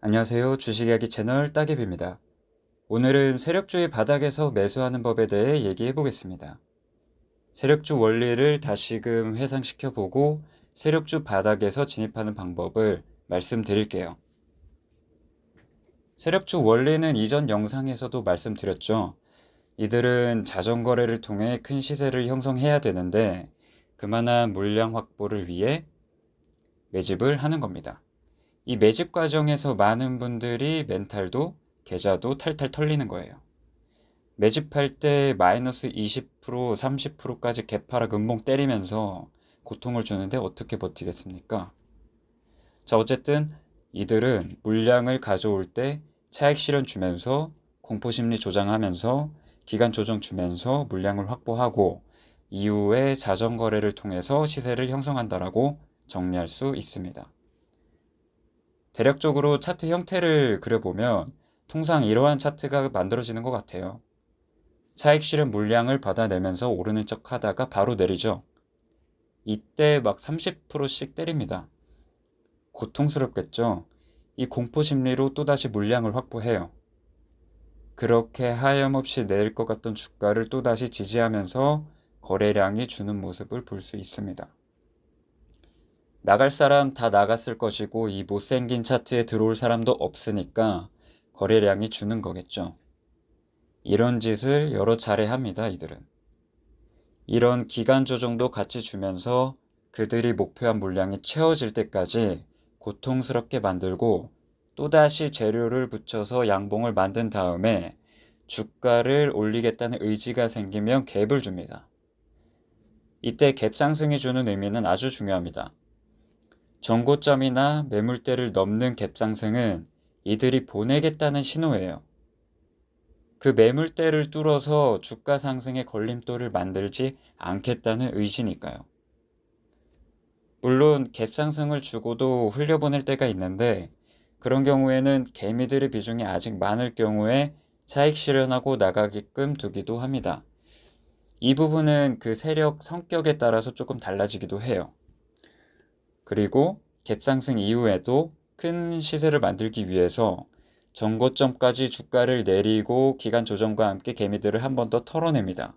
안녕하세요. 주식이야기 채널 따개비입니다. 오늘은 세력주의 바닥에서 매수하는 법에 대해 얘기해 보겠습니다. 세력주 원리를 다시금 회상시켜 보고 세력주 바닥에서 진입하는 방법을 말씀드릴게요. 세력주 원리는 이전 영상에서도 말씀드렸죠. 이들은 자전거래를 통해 큰 시세를 형성해야 되는데 그만한 물량 확보를 위해 매집을 하는 겁니다. 이 매집 과정에서 많은 분들이 멘탈도 계좌도 탈탈 털리는 거예요. 매집할 때 마이너스 20%, 30%까지 개파락 음봉 때리면서 고통을 주는데 어떻게 버티겠습니까? 자, 어쨌든 이들은 물량을 가져올 때 차익 실현 주면서 공포심리 조장하면서 기간 조정 주면서 물량을 확보하고 이후에 자전거래를 통해서 시세를 형성한다라고 정리할 수 있습니다. 대략적으로 차트 형태를 그려보면 통상 이러한 차트가 만들어지는 것 같아요. 차익 실현 물량을 받아내면서 오르는 척 하다가 바로 내리죠. 이때 막 30%씩 때립니다. 고통스럽겠죠. 이 공포 심리로 또다시 물량을 확보해요. 그렇게 하염없이 내릴 것 같던 주가를 또다시 지지하면서 거래량이 주는 모습을 볼 수 있습니다. 나갈 사람 다 나갔을 것이고 이 못생긴 차트에 들어올 사람도 없으니까 거래량이 주는 거겠죠. 이런 짓을 여러 차례 합니다, 이들은. 이런 기간 조정도 같이 주면서 그들이 목표한 물량이 채워질 때까지 고통스럽게 만들고 또다시 재료를 붙여서 양봉을 만든 다음에 주가를 올리겠다는 의지가 생기면 갭을 줍니다. 이때 갭 상승이 주는 의미는 아주 중요합니다. 전고점이나 매물대를 넘는 갭 상승은 이들이 보내겠다는 신호예요. 그 매물대를 뚫어서 주가 상승의 걸림돌을 만들지 않겠다는 의지니까요. 물론 갭 상승을 주고도 흘려보낼 때가 있는데 그런 경우에는 개미들의 비중이 아직 많을 경우에 차익 실현하고 나가게끔 두기도 합니다. 이 부분은 그 세력 성격에 따라서 조금 달라지기도 해요. 그리고 갭 상승 이후에도 큰 시세를 만들기 위해서 전고점까지 주가를 내리고 기간 조정과 함께 개미들을 한 번 더 털어냅니다.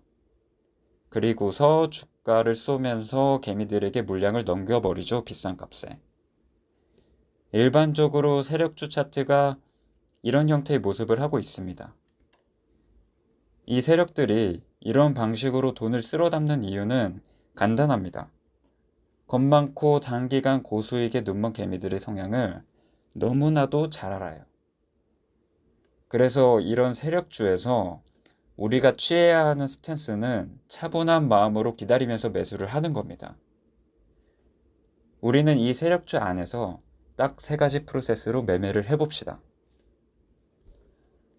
그리고서 주가를 쏘면서 개미들에게 물량을 넘겨버리죠. 비싼 값에. 일반적으로 세력주 차트가 이런 형태의 모습을 하고 있습니다. 이 세력들이 이런 방식으로 돈을 쓸어 담는 이유는 간단합니다. 겁 많고 단기간 고수익에 눈먼 개미들의 성향을 너무나도 잘 알아요. 그래서 이런 세력주에서 우리가 취해야 하는 스탠스는 차분한 마음으로 기다리면서 매수를 하는 겁니다. 우리는 이 세력주 안에서 딱 3가지 프로세스로 매매를 해봅시다.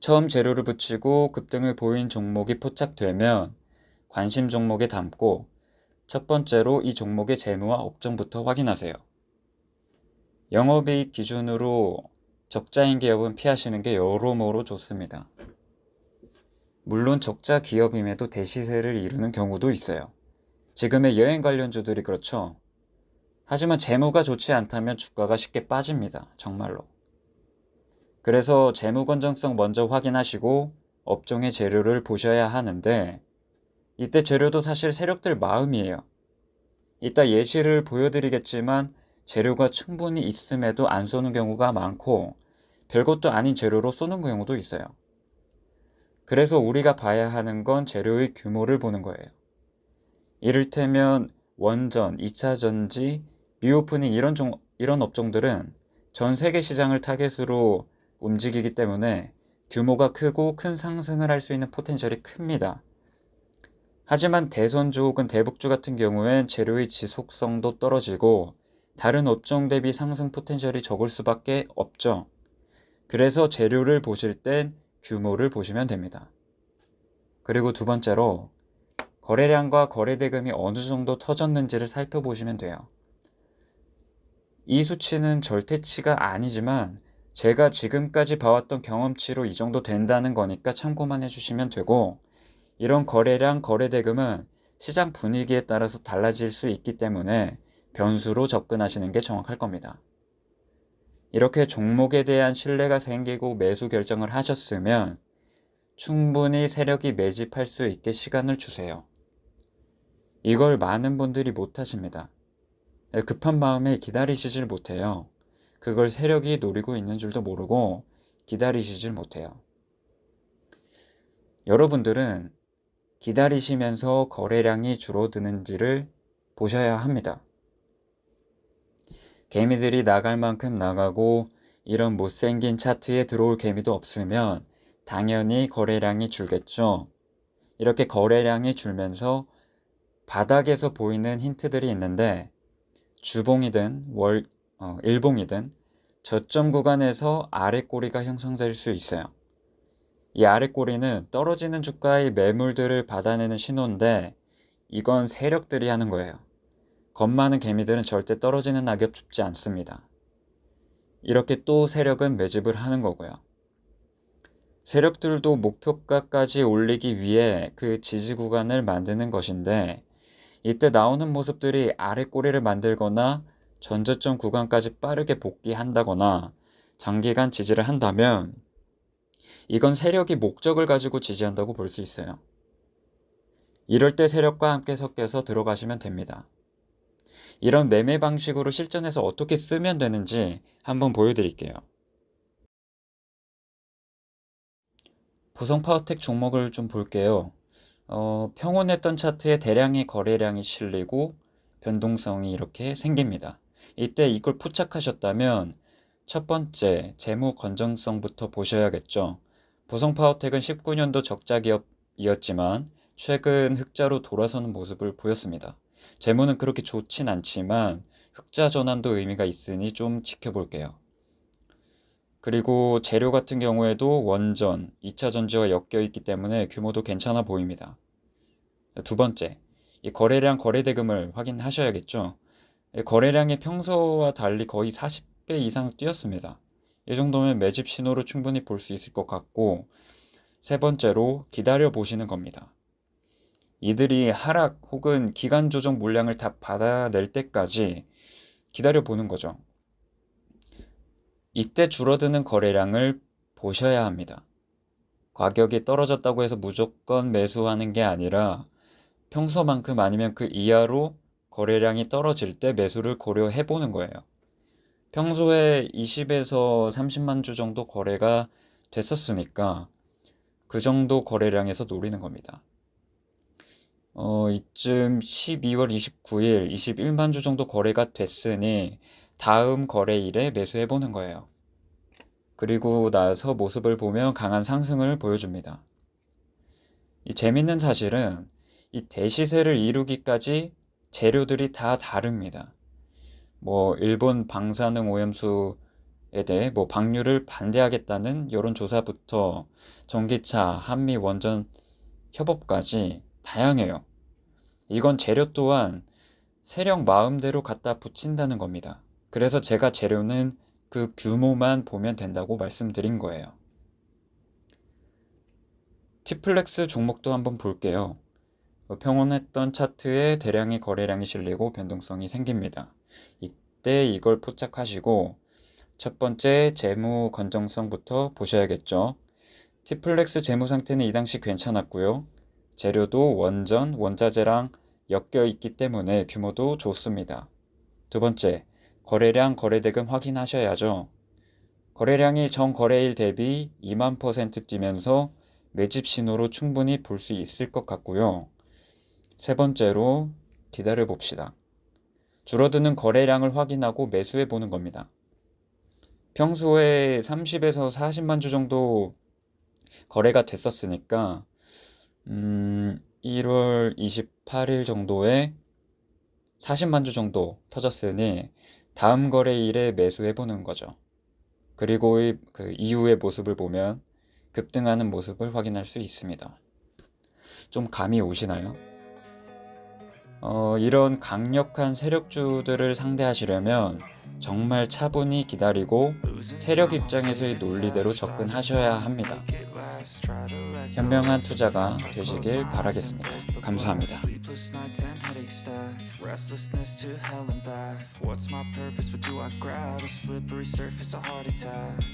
처음 재료를 붙이고 급등을 보인 종목이 포착되면 관심 종목에 담고 첫 번째로 이 종목의 재무와 업종부터 확인하세요. 영업이익 기준으로 적자인 기업은 피하시는 게 여러모로 좋습니다. 물론 적자 기업임에도 대시세를 이루는 경우도 있어요. 지금의 여행 관련주들이 그렇죠. 하지만 재무가 좋지 않다면 주가가 쉽게 빠집니다. 정말로. 그래서 재무 건전성 먼저 확인하시고 업종의 재료를 보셔야 하는데 이때 재료도 사실 세력들 마음이에요. 이따 예시를 보여드리겠지만 재료가 충분히 있음에도 안 쏘는 경우가 많고 별것도 아닌 재료로 쏘는 경우도 있어요. 그래서 우리가 봐야 하는 건 재료의 규모를 보는 거예요. 이를테면 원전, 2차 전지, 리오프닝 이런 업종들은 전 세계 시장을 타겟으로 움직이기 때문에 규모가 크고 큰 상승을 할 수 있는 포텐셜이 큽니다. 하지만 대선주 혹은 대북주 같은 경우엔 재료의 지속성도 떨어지고 다른 업종 대비 상승 포텐셜이 적을 수밖에 없죠. 그래서 재료를 보실 땐 규모를 보시면 됩니다. 그리고 두 번째로 거래량과 거래대금이 어느 정도 터졌는지를 살펴보시면 돼요. 이 수치는 절대치가 아니지만 제가 지금까지 봐왔던 경험치로 이 정도 된다는 거니까 참고만 해주시면 되고 이런 거래량, 거래대금은 시장 분위기에 따라서 달라질 수 있기 때문에 변수로 접근하시는 게 정확할 겁니다. 이렇게 종목에 대한 신뢰가 생기고 매수 결정을 하셨으면 충분히 세력이 매집할 수 있게 시간을 주세요. 이걸 많은 분들이 못하십니다. 급한 마음에 기다리시질 못해요. 그걸 세력이 노리고 있는 줄도 모르고 기다리시질 못해요. 여러분들은 기다리시면서 거래량이 줄어드는지를 보셔야 합니다. 개미들이 나갈 만큼 나가고 이런 못생긴 차트에 들어올 개미도 없으면 당연히 거래량이 줄겠죠. 이렇게 거래량이 줄면서 바닥에서 보이는 힌트들이 있는데 주봉이든 일봉이든 저점 구간에서 아래 꼬리가 형성될 수 있어요. 이 아래 꼬리는 떨어지는 주가의 매물들을 받아내는 신호인데 이건 세력들이 하는 거예요. 겁 많은 개미들은 절대 떨어지는 낙엽 줍지 않습니다. 이렇게 또 세력은 매집을 하는 거고요. 세력들도 목표가까지 올리기 위해 그 지지 구간을 만드는 것인데 이때 나오는 모습들이 아래 꼬리를 만들거나 전저점 구간까지 빠르게 복귀한다거나 장기간 지지를 한다면 이건 세력이 목적을 가지고 지지한다고 볼 수 있어요. 이럴 때 세력과 함께 섞여서 들어가시면 됩니다. 이런 매매 방식으로 실전에서 어떻게 쓰면 되는지 한번 보여드릴게요. 보성파워텍 종목을 좀 볼게요. 평온했던 차트에 대량의 거래량이 실리고 변동성이 이렇게 생깁니다. 이때 이걸 포착하셨다면 첫 번째 재무 건전성부터 보셔야겠죠. 보성파워텍은 19년도 적자 기업이었지만 최근 흑자로 돌아서는 모습을 보였습니다. 재무는 그렇게 좋진 않지만 흑자 전환도 의미가 있으니 좀 지켜볼게요. 그리고 재료 같은 경우에도 원전, 2차 전지와 엮여 있기 때문에 규모도 괜찮아 보입니다. 두 번째, 이 거래량 거래대금을 확인하셔야겠죠. 거래량이 평소와 달리 거의 40배 이상 뛰었습니다. 이 정도면 매집 신호로 충분히 볼 수 있을 것 같고, 세 번째로 기다려 보시는 겁니다. 이들이 하락 혹은 기간 조정 물량을 다 받아낼 때까지 기다려 보는 거죠. 이때 줄어드는 거래량을 보셔야 합니다. 가격이 떨어졌다고 해서 무조건 매수하는 게 아니라 평소만큼 아니면 그 이하로 거래량이 떨어질 때 매수를 고려해 보는 거예요. 평소에 20에서 30만 주 정도 거래가 됐었으니까 그 정도 거래량에서 노리는 겁니다. 이쯤 12월 29일 21만 주 정도 거래가 됐으니 다음 거래일에 매수해 보는 거예요. 그리고 나서 모습을 보면 강한 상승을 보여줍니다. 이 재밌는 사실은 이 대시세를 이루기까지 재료들이 다 다릅니다. 일본 방사능 오염수에 대해 방류를 반대하겠다는 여론조사부터 전기차, 한미 원전 협업까지 다양해요. 이건 재료 또한 세력 마음대로 갖다 붙인다는 겁니다. 그래서 제가 재료는 그 규모만 보면 된다고 말씀드린 거예요. 티플렉스 종목도 한번 볼게요. 평온했던 차트에 대량의 거래량이 실리고 변동성이 생깁니다. 이때 이걸 포착하시고 첫 번째 재무 건전성부터 보셔야겠죠. 티플렉스 재무 상태는 이 당시 괜찮았고요. 재료도 원전, 원자재랑 엮여 있기 때문에 규모도 좋습니다. 두 번째, 거래량, 거래대금 확인하셔야죠. 거래량이 전 거래일 대비 2만% 뛰면서 매집 신호로 충분히 볼 수 있을 것 같고요. 세 번째로 기다려 봅시다. 줄어드는 거래량을 확인하고 매수해 보는 겁니다. 평소에 30에서 40만 주 정도 거래가 됐었으니까 1월 28일 정도에 40만 주 정도 터졌으니 다음 거래일에 매수해 보는 거죠. 그리고 그 이후의 모습을 보면 급등하는 모습을 확인할 수 있습니다. 좀 감이 오시나요? 이런 강력한 세력주들을 상대하시려면 정말 차분히 기다리고 세력 입장에서의 논리대로 접근하셔야 합니다. 현명한 투자가 되시길 바라겠습니다. 감사합니다. Sleepless nights and headaches stack, restlessness to hell and back. What's my purpose, what do I grab? A slippery surface, a heart attack.